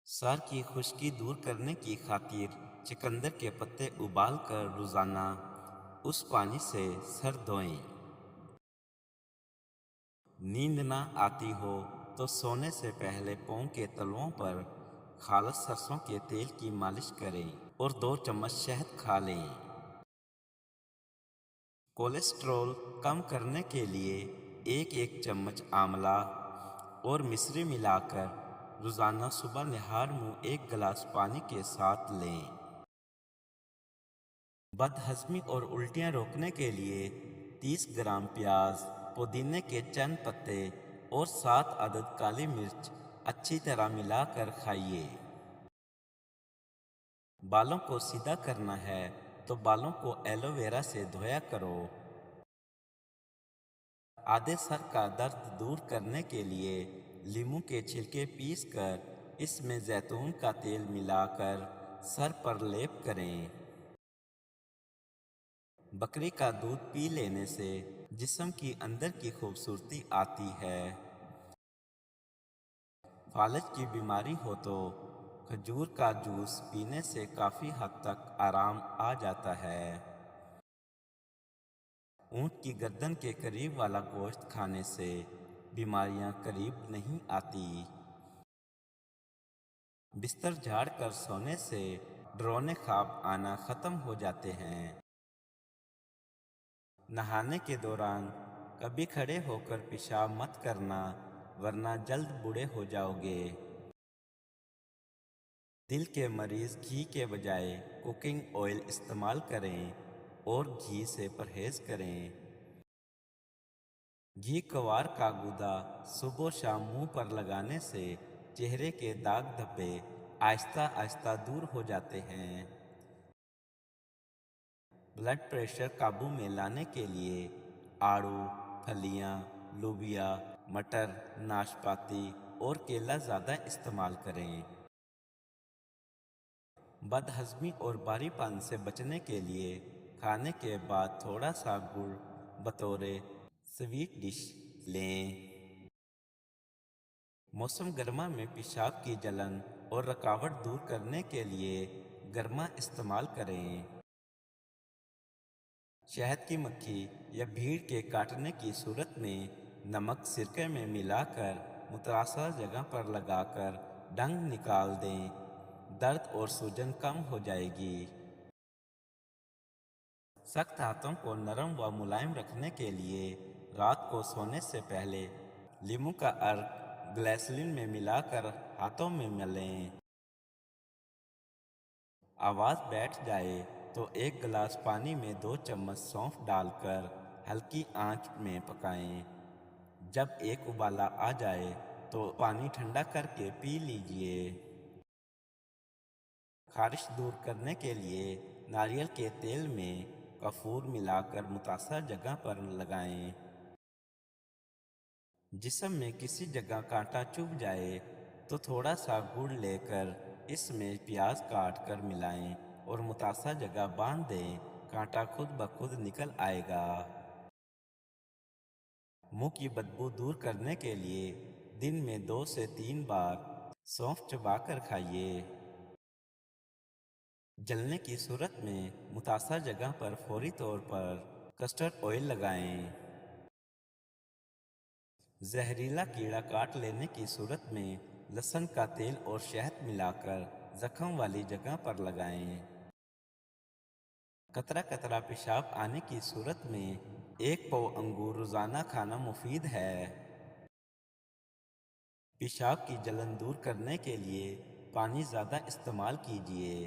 سر کی خشکی دور کرنے کی خاطر چقندر کے پتے ابال کر روزانہ اس پانی سے سر دھوئیں۔ نیند نہ آتی ہو تو سونے سے پہلے پاؤں کے تلوؤں پر خالص سرسوں کے تیل کی مالش کریں اور 2 چمچ شہد کھا لیں۔ کولیسٹرول کم کرنے کے لیے ایک چمچ آملہ اور مصری ملا کر روزانہ صبح نہار منہ 1 گلاس پانی کے ساتھ لیں۔ بد ہضمی اور الٹیاں روکنے کے لیے 30 گرام پیاز، پودینے کے چند پتے اور 7 عدد کالی مرچ اچھی طرح ملا کر کھائیے۔ بالوں کو سیدھا کرنا ہے تو بالوں کو ایلو ویرا سے دھویا کرو۔ آدھے سر کا درد دور کرنے کے لیے لیموں کے چھلکے پیس کر اس میں زیتون کا تیل ملا کر سر پر لیپ کریں۔ بکری کا دودھ پی لینے سے جسم کی اندر کی خوبصورتی آتی ہے۔ فالج کی بیماری ہو تو کھجور کا جوس پینے سے کافی حد تک آرام آ جاتا ہے۔ اونٹ کی گردن کے قریب والا گوشت کھانے سے بیماریاں قریب نہیں آتی۔ بستر جھاڑ کر سونے سے ڈراؤنے خواب آنا ختم ہو جاتے ہیں۔ نہانے کے دوران کبھی کھڑے ہو کر پیشاب مت کرنا ورنہ جلد بوڑھے ہو جاؤ گے۔ دل کے مریض گھی کے بجائے کوکنگ آئل استعمال کریں اور گھی سے پرہیز کریں۔ گھی کوار کا گودا صبح و شام منہ پر لگانے سے چہرے کے داغ دھبے آہستہ آہستہ دور ہو جاتے ہیں۔ بلڈ پریشر قابو میں لانے کے لیے آڑو، پھلیاں، لوبیا، مٹر، ناشپاتی اور کیلا زیادہ استعمال کریں۔ بد ہضمی اور بھاری پن سے بچنے کے لیے کھانے کے بعد تھوڑا سا گڑ بطور سویٹ ڈش لیں۔ موسم گرما میں پیشاب کی جلن اور رکاوٹ دور کرنے کے لیے گرما استعمال کریں۔ شہد کی مکھی یا بھیڑ کے کاٹنے کی صورت میں نمک سرکے میں ملا کر متاثرہ جگہ پر لگا کر ڈنگ نکال دیں، درد اور سوجن کم ہو جائے گی۔ سخت ہاتھوں کو نرم و ملائم رکھنے کے لیے رات کو سونے سے پہلے لیموں کا عرق گلیسرین میں ملا کر ہاتھوں میں ملیں۔ آواز بیٹھ جائے تو 1 گلاس پانی میں 2 چمچ سونف ڈال کر ہلکی آنچ میں پکائیں۔ جب ایک ابالا آ جائے تو پانی ٹھنڈا کر کے پی لیجیے۔ خارش دور کرنے کے لیے ناریل کے تیل میں کافور ملا کر متاثرہ جگہ پر لگائیں۔ جسم میں کسی جگہ کانٹا چبھ جائے تو تھوڑا سا گڑ لے کر اس میں پیاز کاٹ کر ملائیں اور متاثرہ جگہ باندھ دیں، کانٹا خود بخود نکل آئے گا۔ منہ کی بدبو دور کرنے کے لیے دن میں 2 سے 3 بار سونف چبا کر کھائیے۔ جلنے کی صورت میں متاثرہ جگہ پر فوری طور پر کسٹرڈ آئل لگائیں۔ زہریلا کیڑا کاٹ لینے کی صورت میں لہسن کا تیل اور شہد ملا کر زخم والی جگہ پر لگائیں۔ قطرہ قطرہ پیشاب آنے کی صورت میں 1 پاؤ انگور روزانہ کھانا مفید ہے۔ پیشاب کی جلن دور کرنے کے لیے پانی زیادہ استعمال کیجیے۔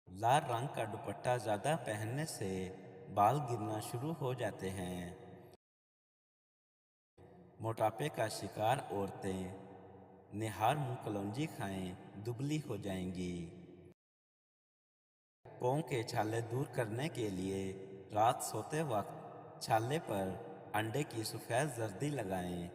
لال رنگ کا دوپٹہ زیادہ پہننے سے بال گرنا شروع ہو جاتے ہیں۔ موٹاپے کا شکار عورتیں نہار منہ کلونجی کھائیں، دبلی ہو جائیں گی۔ پاؤں کے چھالے دور کرنے کے لیے رات سوتے وقت چھالے پر انڈے کی سفید زردی لگائیں۔